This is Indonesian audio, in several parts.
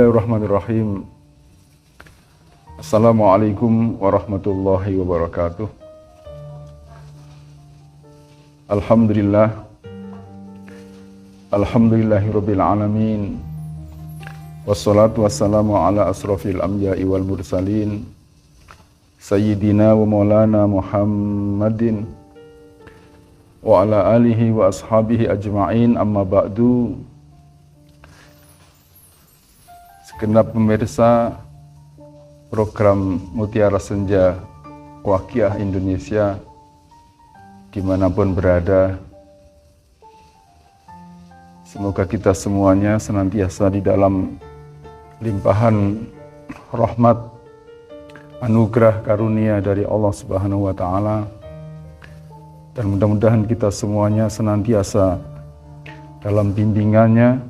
Bismillahirrahmanirrahim. Assalamualaikum warahmatullahi wabarakatuh. Alhamdulillah. Alhamdulillahirabbil alamin. Wassalatu wassalamu ala asrofil anbiya'i wal mursalin. Sayyidina wa maulana Muhammadin wa ala alihi wa ashabihi ajma'in, amma ba'du. Segenap pemirsa program Mutiara Senja Waqiah Indonesia dimanapun berada, semoga kita semuanya senantiasa di dalam limpahan rahmat, anugerah karunia dari Allah Subhanahu wa Ta'ala, dan mudah-mudahan kita semuanya senantiasa dalam bimbingannya,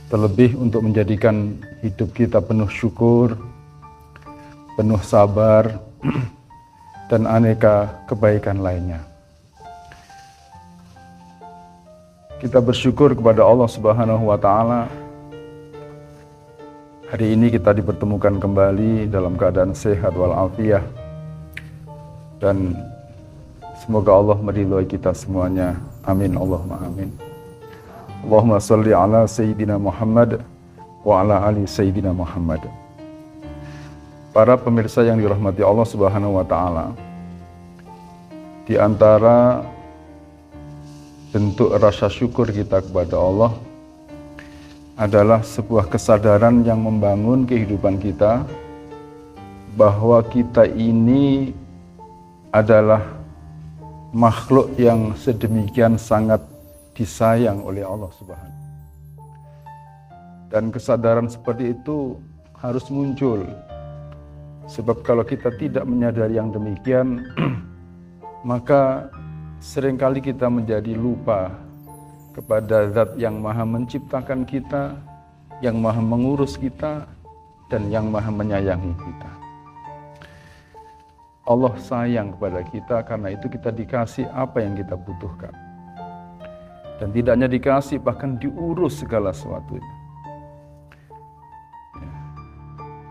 terlebih untuk menjadikan hidup kita penuh syukur, penuh sabar, dan aneka kebaikan lainnya. Kita bersyukur kepada Allah Subhanahu wa Ta'ala. Hari ini kita dipertemukan kembali dalam keadaan sehat walafiat, dan semoga Allah meridhai kita semuanya. Amin Allahumma amin. Allahumma salli ala Sayyidina Muhammad wa ala ali Sayyidina Muhammad. Para pemirsa yang dirahmati Allah Subhanahu wa Ta'ala, di antara bentuk rasa syukur kita kepada Allah adalah sebuah kesadaran yang membangun kehidupan kita bahwa kita ini adalah makhluk yang sedemikian sangat disayang oleh Allah Subhanahu. Dan kesadaran seperti itu harus muncul, sebab kalau kita tidak menyadari yang demikian maka seringkali kita menjadi lupa kepada Zat yang Maha Menciptakan kita, yang Maha Mengurus kita, dan yang Maha Menyayangi kita. Allah sayang kepada kita, karena itu kita dikasih apa yang kita butuhkan. Dan tidak hanya dikasih, bahkan diurus segala sesuatunya.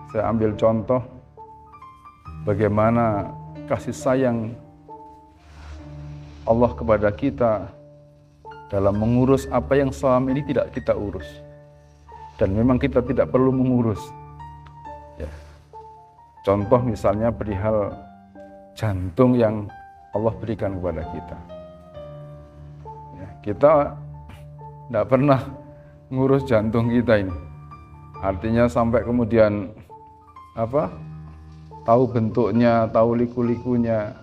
Saya ambil contoh bagaimana kasih sayang Allah kepada kita dalam mengurus apa yang selama ini tidak kita urus. Dan memang kita tidak perlu mengurus. Ya. Contoh misalnya perihal jantung yang Allah berikan kepada kita. Kita tidak pernah ngurus jantung kita ini. Artinya sampai kemudian tahu bentuknya, tahu liku-likunya,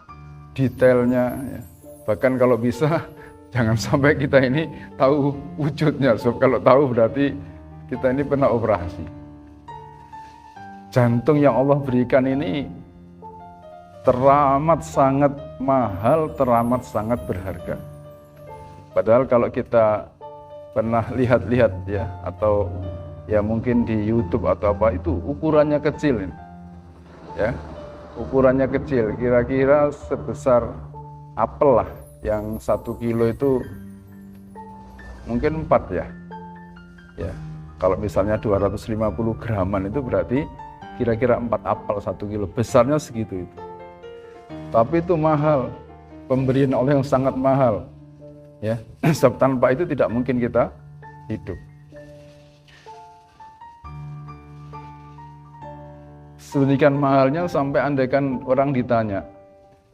detailnya. Ya. Bahkan kalau bisa jangan sampai kita ini tahu wujudnya. So, kalau tahu berarti kita ini pernah operasi. Jantung yang Allah berikan ini teramat sangat mahal, teramat sangat berharga. Padahal kalau kita pernah lihat-lihat ya, atau ya mungkin di YouTube atau apa, itu ukurannya kecil ini. Ya. Ukurannya kecil, kira-kira sebesar apel lah, yang 1 kilo itu mungkin 4 ya. Ya. Kalau misalnya 250 graman itu berarti kira-kira 4 apel 1 kilo, besarnya segitu itu. Tapi itu mahal, pemberian Allah yang sangat mahal. Ya, sebab tanpa itu tidak mungkin kita hidup. Sedemikian mahalnya sampai andaikan orang ditanya,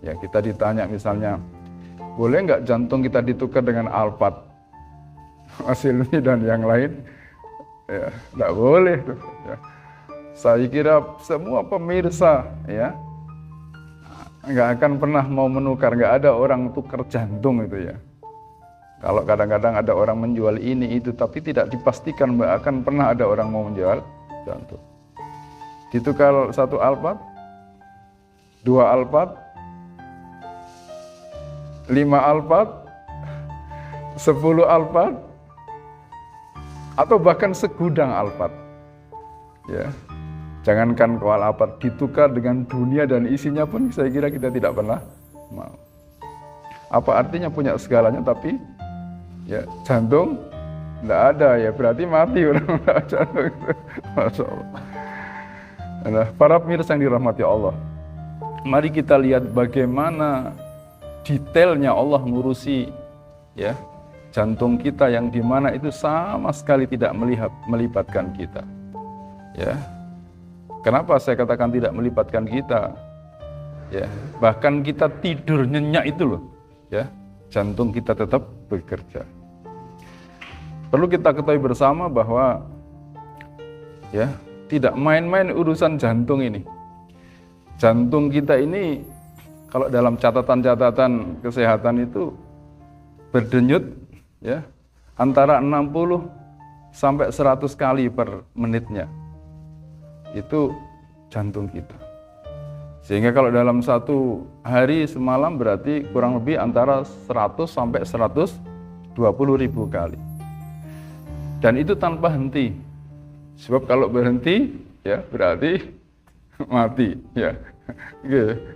ya kita ditanya misalnya, boleh nggak jantung kita ditukar dengan Alphard, hasilnya dan yang lain? Ya, nggak boleh. Ya. Saya kira semua pemirsa ya nggak akan pernah mau menukar, nggak ada orang tukar jantung itu ya. Kalau kadang-kadang ada orang menjual ini itu, tapi tidak dipastikan akan pernah ada orang mau menjual jantung. Ditukar 1 Alphard, 2 Alphard, 5 Alphard, 10 Alphard, atau bahkan segudang Alphard. Ya. Jangankan koal Alphard, ditukar dengan dunia dan isinya pun saya kira kita tidak pernah mau. Apa artinya punya segalanya tapi ya jantung Nggak ada ya, berarti mati orang jantung itu. Masya Allah. Nah, para pemirsa yang dirahmati Allah, mari kita lihat bagaimana detailnya Allah ngurusi ya jantung kita, yang dimana itu sama sekali tidak melibatkan kita. Ya, kenapa saya katakan tidak melibatkan kita? Ya, bahkan kita tidur nyenyak itu loh, ya, jantung kita tetap bekerja. Perlu kita ketahui bersama bahwa ya tidak main-main urusan jantung ini. Jantung kita ini kalau dalam catatan kesehatan itu berdenyut ya antara 60 sampai 100 kali per menitnya. Itu jantung kita. Sehingga kalau dalam satu hari semalam berarti kurang lebih antara 100 sampai 120 ribu kali. Dan itu tanpa henti. Sebab kalau berhenti ya berarti mati ya.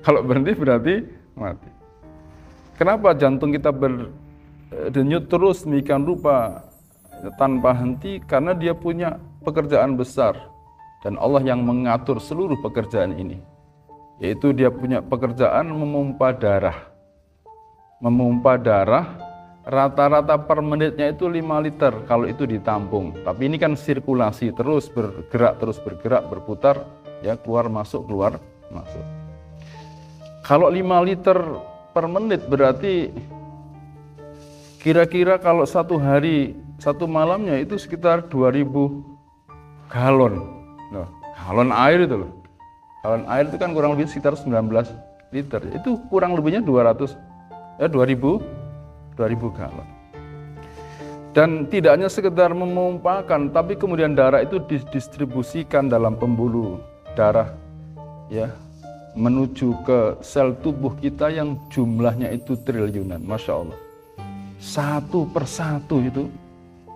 Kalau berhenti berarti mati. Kenapa jantung kita berdenyut terus demikian rupa tanpa henti? Karena dia punya pekerjaan besar dan Allah yang mengatur seluruh pekerjaan ini. Yaitu dia punya pekerjaan memompa darah. Memompa darah rata-rata per menitnya itu 5 liter kalau itu ditampung. Tapi ini kan sirkulasi terus bergerak, berputar, ya keluar masuk. Kalau 5 liter per menit berarti kira-kira kalau satu hari, satu malamnya itu sekitar 2000 galon. Nah, galon air itu loh. Galon air itu kan kurang lebih sekitar 19 liter. Itu kurang lebihnya 2000 galon. Dan tidak hanya sekedar memompakan, tapi kemudian darah itu didistribusikan dalam pembuluh darah ya menuju ke sel tubuh kita yang jumlahnya itu triliunan. Masya Allah. Satu persatu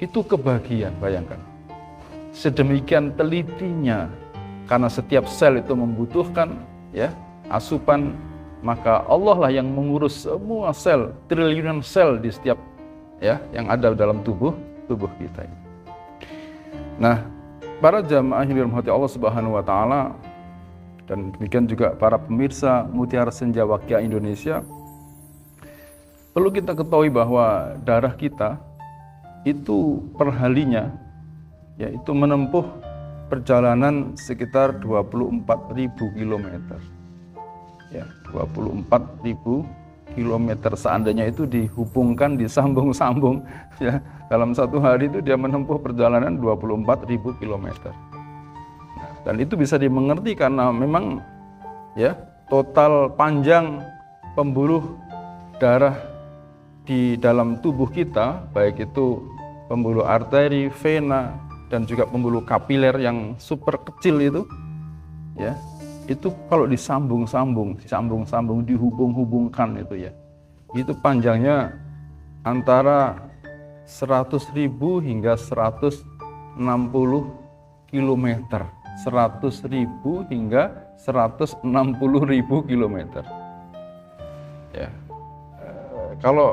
itu kebagian, bayangkan. Sedemikian telitinya, karena setiap sel itu membutuhkan ya asupan, maka Allah lah yang mengurus semua sel, triliunan sel di setiap ya yang ada dalam tubuh kita ini. Nah, para jamaah yang dirahmati Allah Subhanahu wa taala dan demikian juga para pemirsa Mutiara Senja Wakia Indonesia, perlu kita ketahui bahwa darah kita itu perharinya yaitu menempuh perjalanan sekitar 24.000 km. Ya, 24.000 km seandainya itu dihubungkan, disambung-sambung ya, dalam satu hari itu dia menempuh perjalanan 24.000 km. Nah, dan itu bisa dimengerti karena memang ya total panjang pembuluh darah di dalam tubuh kita, baik itu pembuluh arteri, vena, dan juga pembuluh kapiler yang super kecil itu ya, itu kalau disambung-sambung, dihubung-hubungkan itu ya, itu panjangnya antara 100.000 hingga 160 km. 100.000 hingga 160.000 km. Ya. Kalau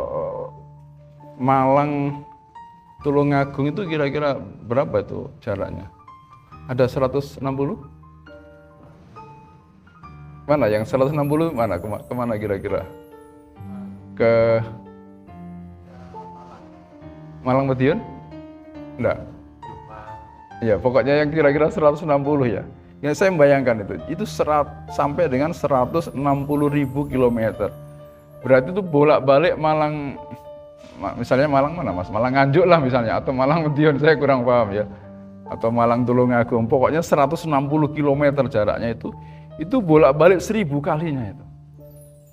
Malang Tulungagung itu kira-kira berapa itu jaraknya? Ada 160? Mana yang 160 mana? Kemana kira-kira? Ke Malang Madiun? Enggak. Ya, pokoknya yang kira-kira 160 ya. Yang saya membayangkan itu sampai dengan 160.000 km. Berarti itu bolak-balik Malang, misalnya Malang mana Mas? Malang Nganjuk lah misalnya, atau Malang Madiun, saya kurang paham ya. Atau Malang Tulungagung, pokoknya 160 km jaraknya itu bolak-balik 1000 kalinya itu.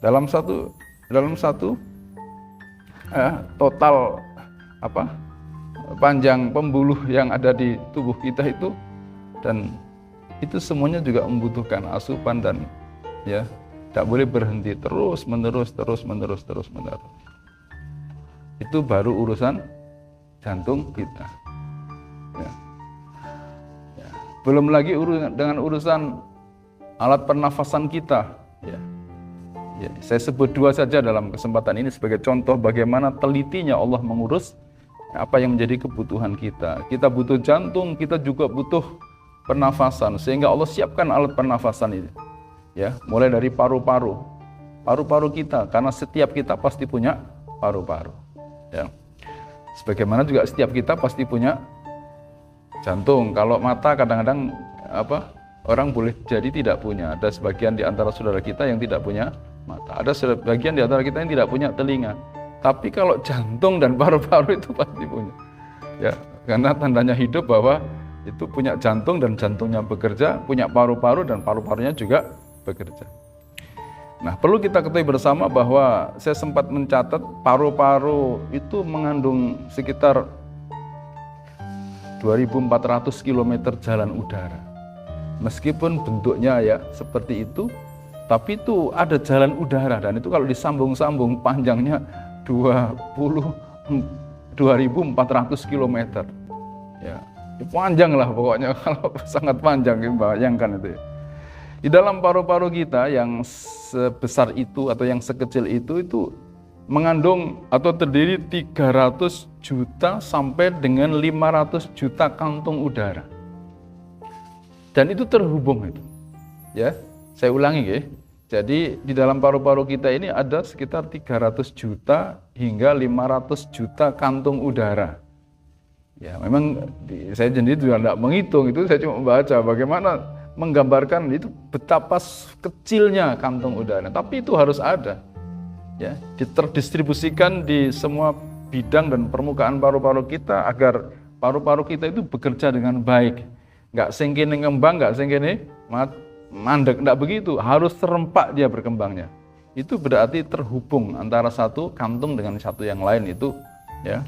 Dalam satu total panjang pembuluh yang ada di tubuh kita itu, dan itu semuanya juga membutuhkan asupan dan ya tidak boleh berhenti, terus menerus. Itu baru urusan jantung kita. Ya. Ya. Belum lagi dengan urusan alat pernafasan kita. Ya. Saya sebut 2 saja dalam kesempatan ini sebagai contoh bagaimana telitinya Allah mengurus apa yang menjadi kebutuhan kita. Kita butuh jantung, kita juga butuh pernafasan, sehingga Allah siapkan alat pernafasan ini. Ya, mulai dari paru-paru kita, karena setiap kita pasti punya paru-paru. Ya. Sebagaimana juga setiap kita pasti punya jantung. Kalau mata kadang-kadang orang boleh jadi tidak punya. Ada sebagian di antara saudara kita yang tidak punya mata. Ada sebagian di antara kita yang tidak punya telinga. Tapi kalau jantung dan paru-paru itu pasti punya. Ya, karena tandanya hidup bahwa itu punya jantung dan jantungnya bekerja, punya paru-paru dan paru-parunya juga bekerja. Nah, perlu kita ketahui bersama bahwa saya sempat mencatat paru-paru itu mengandung sekitar 2.400 km jalan udara. Meskipun bentuknya ya seperti itu, tapi itu ada jalan udara, dan itu kalau disambung-sambung panjangnya 2.400 km. Ya, panjang lah pokoknya, kalau sangat panjang, bayangkan itu ya. Di dalam paru-paru kita yang sebesar itu atau yang sekecil itu mengandung atau terdiri 300 juta sampai dengan 500 juta kantung udara. Dan itu terhubung itu. Ya, saya ulangi ya. Jadi di dalam paru-paru kita ini ada sekitar 300 juta hingga 500 juta kantung udara. Ya, memang saya sendiri juga tidak menghitung itu, saya cuma membaca bagaimana menggambarkan itu betapa kecilnya kantung udara. Tapi itu harus ada. Ya, terdistribusikan di semua bidang dan permukaan paru-paru kita agar paru-paru kita itu bekerja dengan baik. Nggak sengkene ngembang, nggak sengkene mandek, nggak begitu. Harus serempak dia berkembangnya. Itu berarti terhubung antara satu kantung dengan satu yang lain itu, ya,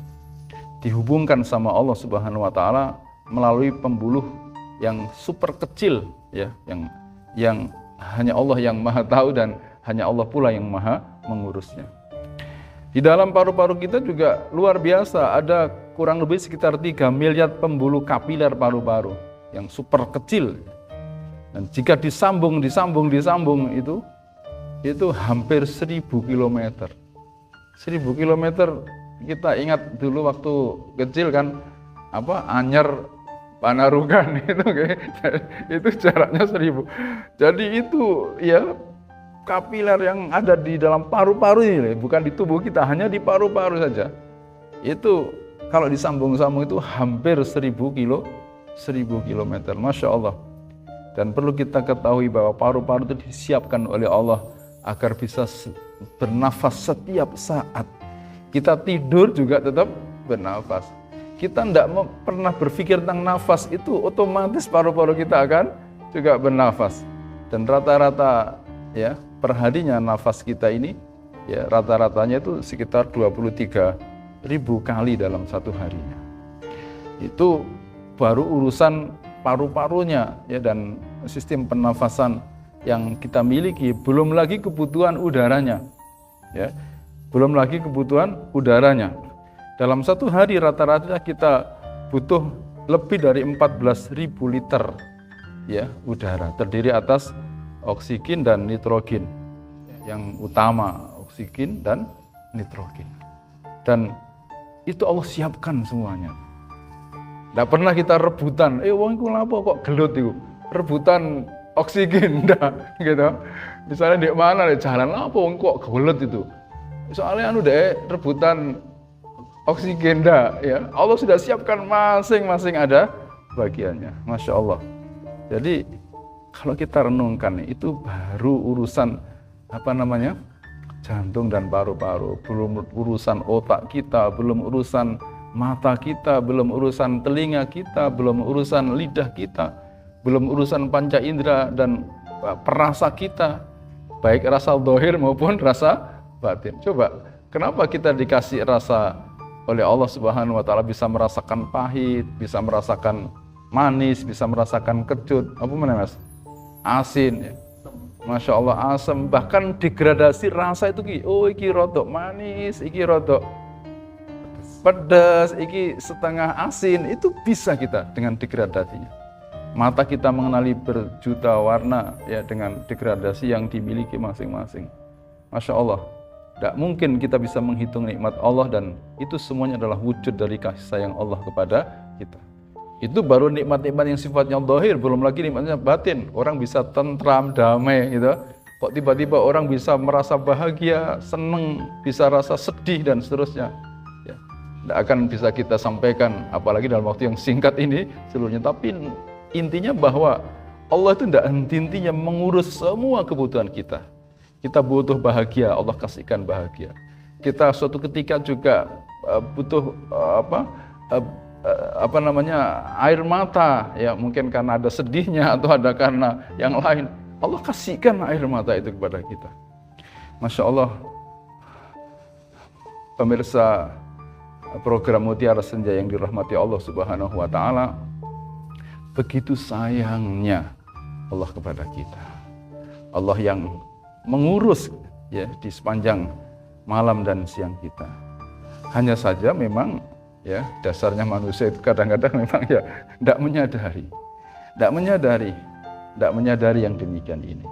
dihubungkan sama Allah Subhanahu Wa Taala melalui pembuluh yang super kecil, ya, yang hanya Allah yang Maha tahu dan hanya Allah pula yang Maha mengurusnya. Di dalam paru-paru kita juga luar biasa, ada kurang lebih sekitar 3 miliar pembuluh kapiler paru-paru yang super kecil. Dan jika disambung itu hampir 1.000 km. 1.000 km kita ingat dulu waktu kecil kan, Anyar Panarukan itu jaraknya 1.000. Jadi itu ya kapiler yang ada di dalam paru-paru ini, bukan di tubuh kita, hanya di paru-paru saja. Itu kalau disambung-sambung itu hampir 1.000 km. Masya Allah. Dan perlu kita ketahui bahwa paru-paru itu disiapkan oleh Allah agar bisa bernafas setiap saat. Kita tidur juga tetap bernafas. Kita tidak pernah berpikir tentang nafas, itu otomatis paru-paru kita akan juga bernafas. Dan rata-rata ya perharinya nafas kita ini ya rata-ratanya itu sekitar 23.000 kali dalam satu harinya. Itu baru urusan paru-parunya ya, dan sistem pernafasan yang kita miliki, belum lagi kebutuhan udaranya. Ya, belum lagi kebutuhan udaranya. Dalam satu hari rata-rata kita butuh lebih dari 14.000 liter ya udara, terdiri atas oksigen dan nitrogen. Yang utama oksigen dan nitrogen. Dan itu Allah siapkan semuanya. Tidak pernah kita rebutan, wong iku lapo kok gelut itu, rebutan oksigen dah gitu. Misalnya di mana di jalan lapo wong kok gelut itu. Soalnya deh rebutan oksigen dah ya. Allah sudah siapkan masing-masing ada bagiannya. Masya Allah. Jadi kalau kita renungkan itu baru urusan jantung dan paru-paru, belum urusan otak kita, belum urusan mata kita, belum urusan telinga kita, belum urusan lidah kita, belum urusan panca indera dan perasa kita, baik rasa zahir maupun rasa batin. Coba, kenapa kita dikasih rasa oleh Allah Subhanahu Wa Taala, bisa merasakan pahit, bisa merasakan manis, bisa merasakan kecut, Mas? Asin, ya. Masya Allah, asam, bahkan degradasi rasa itu iki rodok manis, iki rodok pedas, iki setengah asin, itu bisa kita dengan degradasinya. Mata kita mengenali berjuta warna ya dengan degradasi yang dimiliki masing-masing. Masya Allah. Tidak mungkin kita bisa menghitung nikmat Allah, dan itu semuanya adalah wujud dari kasih sayang Allah kepada kita. Itu baru nikmat-nikmat yang sifatnya zahir, belum lagi nikmatnya batin. Orang bisa tentram, damai gitu. Kok tiba-tiba orang bisa merasa bahagia, senang, bisa rasa sedih dan seterusnya. Ya, tidak akan bisa kita sampaikan, apalagi dalam waktu yang singkat ini seluruhnya. Tapi intinya bahwa Allah itu tidak henti-hentinya mengurus semua kebutuhan kita. Kita butuh bahagia, Allah kasihkan bahagia. Kita suatu ketika juga butuh air mata, ya mungkin karena ada sedihnya atau ada karena yang lain. Allah kasihkan air mata itu kepada kita. Masya Allah, pemirsa program Mutiara Senja yang dirahmati Allah Subhanahu wa Ta'ala, begitu sayangnya Allah kepada kita. Allah yang mengurus ya di sepanjang malam dan siang kita. Hanya saja memang ya dasarnya manusia itu kadang-kadang memang ya tidak menyadari yang demikian ini.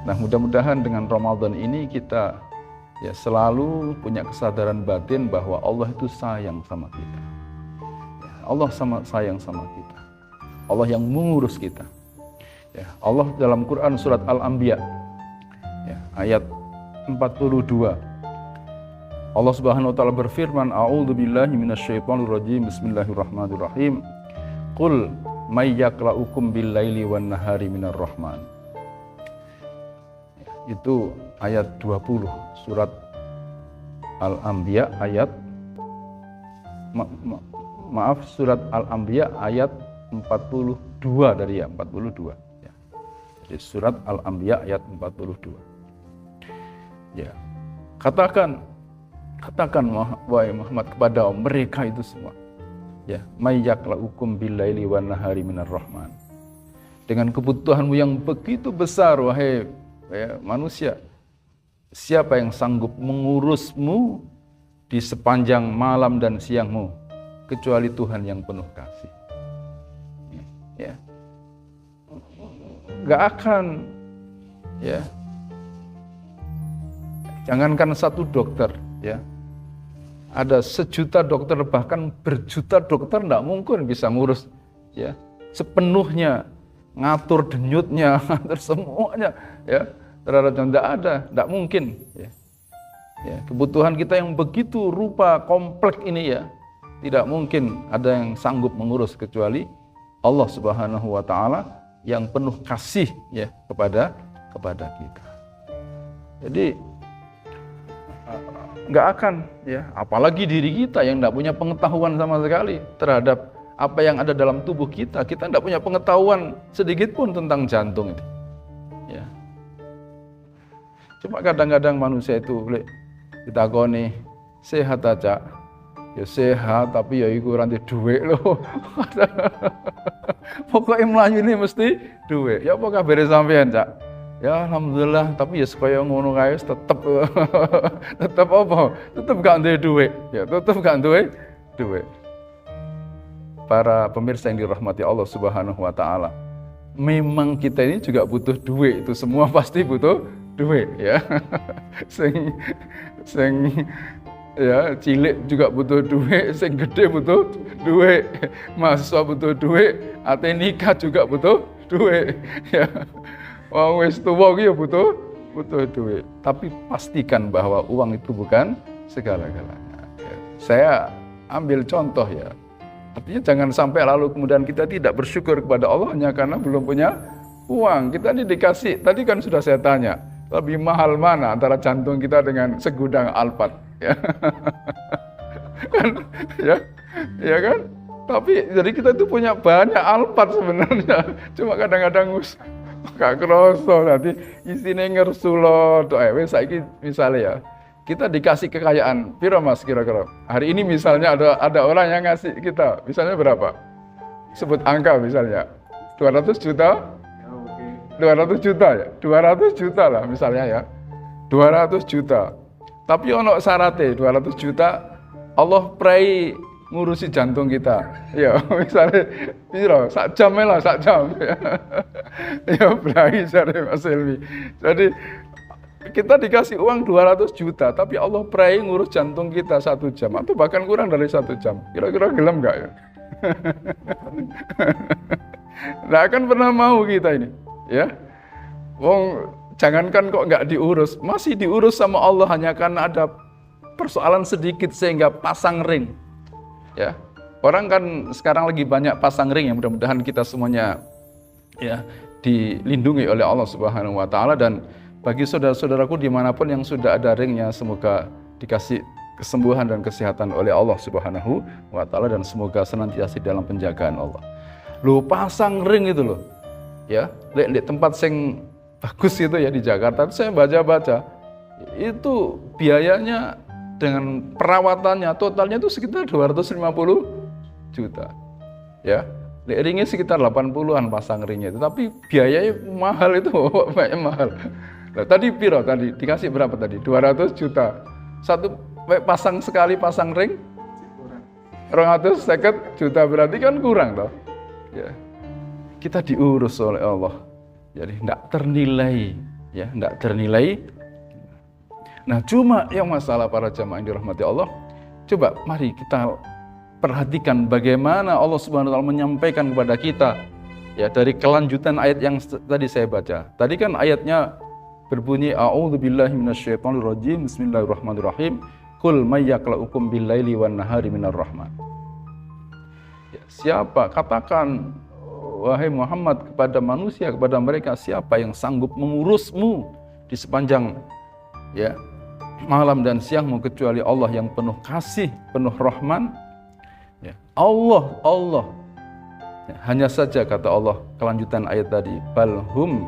Nah, mudah-mudahan dengan Ramadan ini kita ya selalu punya kesadaran batin bahwa Allah itu sayang sama kita. Ya, Allah sayang sama kita. Allah yang mengurus kita. Ya, Allah dalam Quran surat Al-Anbiya ya, ayat 42, Allah Subhanahu wa taala berfirman, a'udzubillahi minasyaitonir rajim, bismillahirrahmanirrahim. Qul may yaqra'ukum bil-laili wan-nahari minar rahman. Itu ayat 20 surat Al-Anbiya ayat surat Al-Anbiya ayat 42 dari ya 42 ya. Jadi surat Al-Anbiya ayat 42. Ya, katakan wahai Muhammad kepada mereka itu semua. Ya, may yaqra'ukum bil-laili wan-nahari minar rahman. Dengan kebutuhanmu yang begitu besar wahai ya, manusia, siapa yang sanggup mengurusmu di sepanjang malam dan siangmu kecuali Tuhan yang penuh kasih. Ya. Gak akan ya. Jangankan satu dokter, ya, ada sejuta dokter bahkan berjuta dokter tidak mungkin bisa ngurus, ya, sepenuhnya, ngatur denyutnya, ngatur semuanya, ya, terhadapnya tidak mungkin, ya. Ya, kebutuhan kita yang begitu rupa kompleks ini ya, tidak mungkin ada yang sanggup mengurus kecuali Allah Subhanahu wa Ta'ala yang penuh kasih ya kepada kita. Jadi nggak akan ya, apalagi diri kita yang nggak punya pengetahuan sama sekali terhadap apa yang ada dalam tubuh kita. Kita nggak punya pengetahuan sedikit pun tentang jantung itu. Ya. Cuma kadang-kadang manusia itu ditakoni sehat aja, ya sehat tapi ya iku ranti duit loh. Pokoknya melayu ini mesti duit. Ya apa kabar sampean Cak? Ya alhamdulillah, tapi ya supaya ngono kae tetep apa? Tetep gak duwe duit. Ya tetep gak duwe duit. Para pemirsa yang dirahmati Allah Subhanahu wa Ta'ala, memang kita ini juga butuh duit. Itu semua pasti butuh duit ya. sing ya cilik juga butuh duit, sing gede butuh duit, mahasiswa butuh duit, ate nikah juga butuh duit ya. Wong wis tuwa ki ya butuh duit. Tapi pastikan bahwa uang itu bukan segala-galanya. Ya. Saya ambil contoh ya. Artinya jangan sampai lalu kemudian kita tidak bersyukur kepada Allah hanya karena belum punya uang. Kita ini dikasih, tadi kan sudah saya tanya, lebih mahal mana antara jantung kita dengan segudang Alphard? Ya. Kan, ya kan? Tapi jadi kita itu punya banyak Alphard sebenarnya. Cuma kadang-kadang gak kroso nanti isine ngersulo tok wis saiki misalnya ya. Kita dikasih kekayaan piro Mas kira-kira? Hari ini misalnya ada orang yang ngasih kita misalnya berapa? Sebut angka misalnya. 200 juta? 200 juta ya? 200 juta lah misalnya ya. 200 juta. Tapi ono syaratnya 200 juta Allah prai ngurusi jantung kita. Ya, misalnya piro? Sak jam lah, sak jam. Ya, prai jare Mas Elmi. Jadi Kita dikasih uang 200 juta, tapi Allah pray ngurus jantung kita 1 jam, atau bahkan kurang dari 1 jam. Kira-kira gelem nggak ya? Nggak akan pernah mau kita ini, ya. Wong, jangankan kok nggak diurus, masih diurus sama Allah hanya karena ada persoalan sedikit sehingga pasang ring, ya. Orang kan sekarang lagi banyak pasang ring, ya mudah-mudahan kita semuanya ya dilindungi oleh Allah Subhanahu wa taala. Dan bagi saudara-saudaraku dimanapun yang sudah ada ringnya, semoga dikasih kesembuhan dan kesehatan oleh Allah Subhanahu wa taala, dan semoga senantiasa dalam penjagaan Allah. Lu pasang ring itu loh, ya, di tempat sing bagus itu ya di Jakarta. Saya baca-baca itu biayanya dengan perawatannya totalnya itu sekitar 250 juta, ya. Ringnya sekitar 80-an pasang ringnya itu, tapi biayanya mahal itu, banyak mahal. Nah, tadi piro tadi dikasih berapa tadi? 200 juta. Satu pasang sekali pasang ring 250 juta, berarti kan kurang toh. Ya. Kita diurus oleh Allah. Jadi tidak ternilai, ya, tidak ternilai. Nah, cuma yang masalah para jamaah yang dirahmati Allah, coba mari kita perhatikan bagaimana Allah Subhanahu wa taala menyampaikan kepada kita, ya, dari kelanjutan ayat yang tadi saya baca. Tadi kan ayatnya berbunyi a'udzubillahi minasyaitonirrajim, bismillahirrahmanirrahim, qul may yaklaukum billaili wan nahari minar rahman. Ya, siapa, katakan wahai Muhammad kepada manusia, kepada mereka, siapa yang sanggup mengurusmu di sepanjang, ya, malam dan siangmu kecuali Allah yang penuh kasih, penuh rahman. Ya, Allah. Ya, hanya saja kata Allah kelanjutan ayat tadi, balhum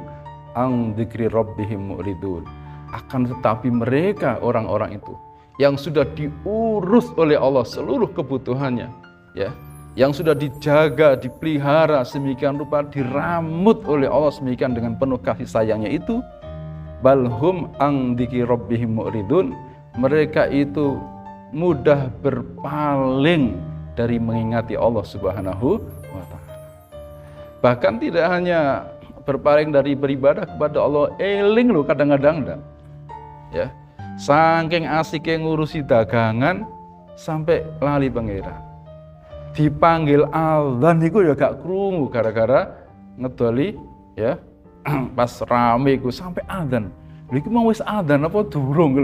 ang dzikri rabbihim mu'ridun. Akan tetapi mereka, orang-orang itu yang sudah diurus oleh Allah seluruh kebutuhannya, ya, yang sudah dijaga, dipelihara sedemikian rupa, diramut oleh Allah sedemikian dengan penuh kasih sayangnya itu, balhum ang dzikri rabbihim mu'ridun, mereka itu mudah berpaling dari mengingati Allah Subhanahu wa taala. Bahkan tidak hanya berpaling dari beribadah kepada Allah, eling loh kadang-kadang dah. Ya. Saking asiknya ngurusi dagangan sampai lali pangeran. Dipanggil azan iku ya gak krungu gara-gara ngedoli, ya. Pas rame iku sampai azan. Lha iki mau wis azan apa durung?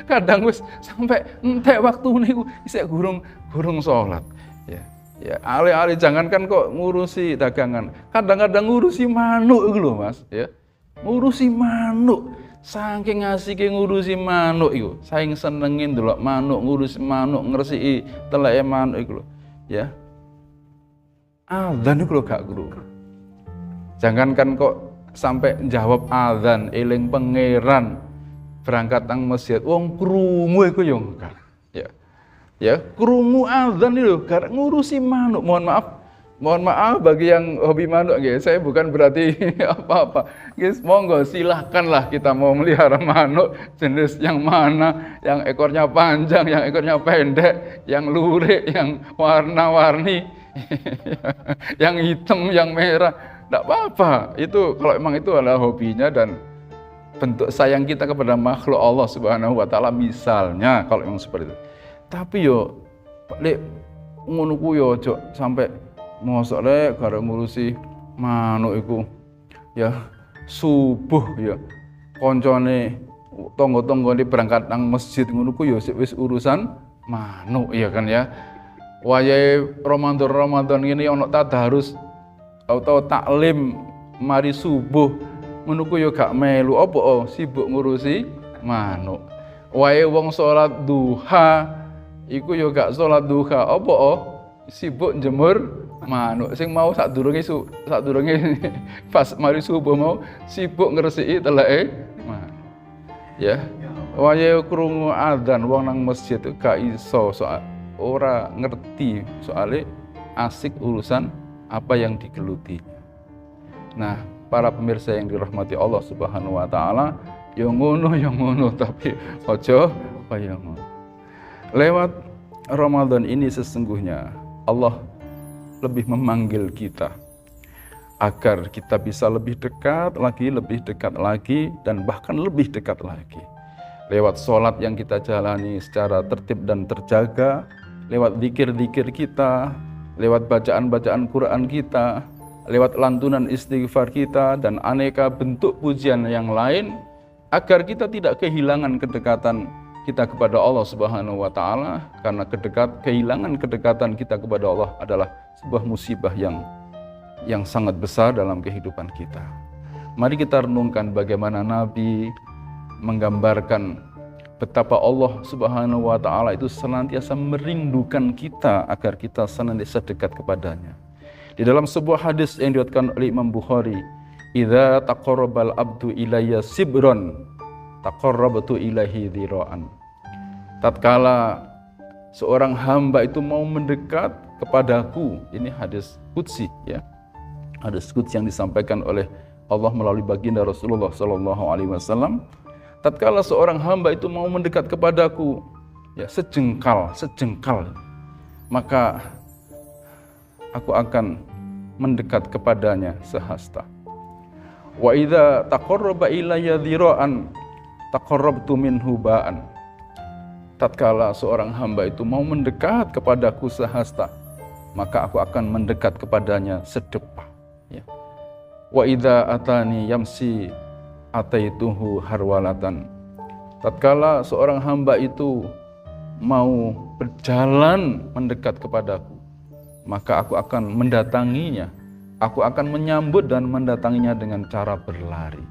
Kadang wis sampai entek waktune iku isih gurung salat. Ya. Ya, alih-alih jangankan kok ngurusi dagangan, kadang-kadang ngurusi manuk itu loh Mas, ya. Ngurusi manuk, saking asike ngurusi manuk itu, saking senengin delok manuk, ngurusi manuk, ngresiki teleke manuk itu loh, ya. Azan itu loh gak guru. Jangankan kok sampai jawab azan, eling pangeran, berangkat nang masjid, wong krungu iku yo enggak, ya. Ya, krungu azan itu karena ngurusi manuk. Mohon maaf bagi yang hobi manuk, guys. Saya bukan berarti apa-apa. Guys, monggo silahkanlah kita mau melihara manuk jenis yang mana, yang ekornya panjang, yang ekornya pendek, yang lurik, yang warna-warni, yang hitam, yang merah. Tidak apa-apa. Itu kalau emang itu adalah hobinya dan bentuk sayang kita kepada makhluk Allah Subhanahu wa taala misalnya, kalau memang seperti itu. Tapi yo lek ngono ku yo aja sampai mosok lek karo ngurusi manuk iku, ya subuh ya koncone tangga-tanggane berangkat nang masjid ngono ku yo wis urusan manuk, ya kan ya. Wayahe Ramadan ngene ana tadarus atau taklim mari subuh ngono ku yo gak melu apa sibuk ngurusi manuk. Wayahe wong salat duha iku yo gak salat duha, apa sibuk jemur manuk. Sing mau sadurunge pas mari subuh mau sibuk ngresiki teleke manuk. Ya. Wayahe krungu adzan wong nang masjid gak iso ora ngerti soalnya asik urusan apa yang digeluti. Nah, para pemirsa yang dirahmati Allah Subhanahu wa taala, yang ngono tapi aja kaya ngono. Lewat Ramadan ini sesungguhnya Allah lebih memanggil kita agar kita bisa lebih dekat lagi, dan bahkan lebih dekat lagi. Lewat sholat yang kita jalani secara tertib dan terjaga, lewat zikir-zikir kita, lewat bacaan-bacaan Quran kita, lewat lantunan istighfar kita, dan aneka bentuk pujian yang lain, agar kita tidak kehilangan kedekatan kita kepada Allah Subhanahu wa Ta'ala, karena kehilangan kedekatan kita kepada Allah adalah sebuah musibah yang sangat besar dalam kehidupan kita. Mari kita renungkan bagaimana Nabi menggambarkan betapa Allah Subhanahu wa Ta'ala itu senantiasa merindukan kita agar kita senantiasa dekat kepadanya. Di dalam sebuah hadis yang diriwayatkan oleh Imam Bukhari, "Idza taqarrabal abdu ilayya sibron, taqarrabtu ilaihi dzira'an." Tatkala seorang hamba itu mau mendekat kepadaku, ini hadis qudsi ya. Hadis qudsi yang disampaikan oleh Allah melalui baginda Rasulullah sallallahu alaihi wasallam. Tatkala seorang hamba itu mau mendekat kepadaku, ya sejengkal, maka aku akan mendekat kepadanya sehasta. Wa idza taqarraba ilayya dzira'an taqarrabtu minhu ba'an. Tatkala seorang hamba itu mau mendekat kepadaku sehasta, maka aku akan mendekat kepadanya sedepa. Ya. Wa idza atani yamsi ataituhu harwalatan. Tatkala seorang hamba itu mau berjalan mendekat kepadaku, maka aku akan mendatanginya. Aku akan menyambut dan mendatanginya dengan cara berlari.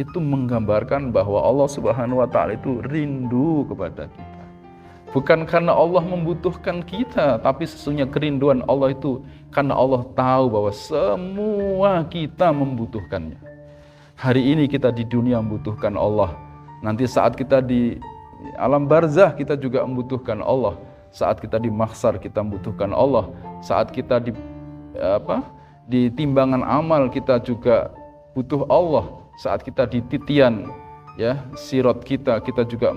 Itu menggambarkan bahwa Allah Subhanahu wa Ta'ala itu rindu kepada kita. Bukan karena Allah membutuhkan kita, tapi sesungguhnya kerinduan Allah itu karena Allah tahu bahwa semua kita membutuhkannya. Hari ini kita di dunia membutuhkan Allah. Nanti saat kita di alam barzah kita juga membutuhkan Allah. Saat kita di mahsyar kita membutuhkan Allah. Saat kita di timbangan amal kita juga butuh Allah. Saat kita di titian ya sirat kita juga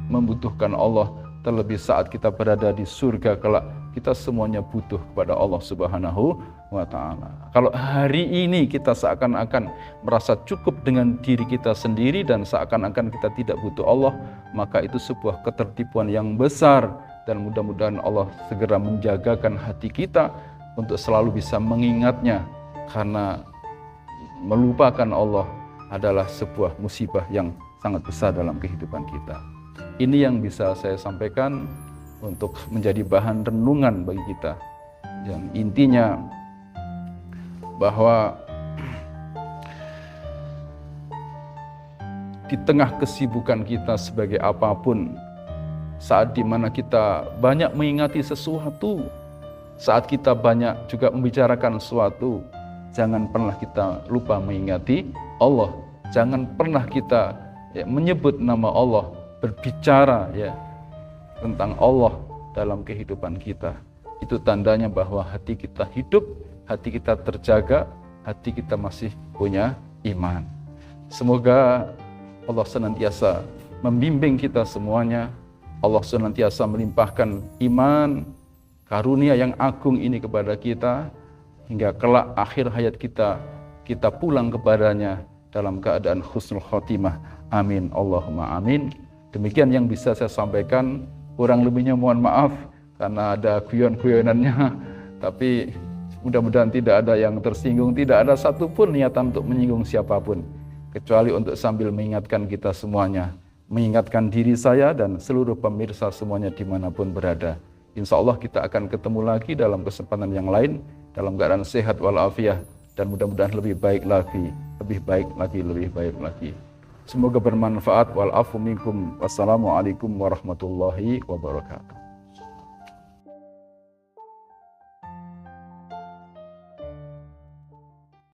membutuhkan Allah. Terlebih saat kita berada di surga kelak, kita semuanya butuh kepada Allah Subhanahu wa Ta'ala. Kalau hari ini kita seakan-akan merasa cukup dengan diri kita sendiri dan seakan-akan kita tidak butuh Allah, maka itu sebuah ketertipuan yang besar, dan mudah-mudahan Allah segera menjagakan hati kita untuk selalu bisa mengingatnya, karena melupakan Allah adalah sebuah musibah yang sangat besar dalam kehidupan kita. Ini yang bisa saya sampaikan untuk menjadi bahan renungan bagi kita. Yang intinya bahwa di tengah kesibukan kita sebagai apapun, saat dimana kita banyak mengingati sesuatu, saat kita banyak juga membicarakan sesuatu, jangan pernah kita lupa mengingati Allah. Jangan pernah kita menyebut nama Allah, berbicara tentang Allah dalam kehidupan kita. Itu tandanya bahwa hati kita hidup, hati kita terjaga, hati kita masih punya iman. Semoga Allah senantiasa membimbing kita semuanya. Allah senantiasa melimpahkan iman, karunia yang agung ini kepada kita, hingga kelak akhir hayat kita pulang kepadanya dalam keadaan husnul khotimah. Amin, Allahumma amin. Demikian yang bisa saya sampaikan, kurang lebihnya mohon maaf karena ada guyon-guyonannya, tapi mudah-mudahan tidak ada yang tersinggung, tidak ada satupun niatan untuk menyinggung siapapun, kecuali untuk sambil mengingatkan kita semuanya, mengingatkan diri saya dan seluruh pemirsa semuanya dimanapun berada. Insya Allah kita akan ketemu lagi dalam kesempatan yang lain, dalam keadaan sehat walafiat, dan mudah-mudahan lebih baik lagi, lebih baik lagi. Semoga bermanfaat. Wal afu minkum. Wassalamualaikum warahmatullahi wabarakatuh.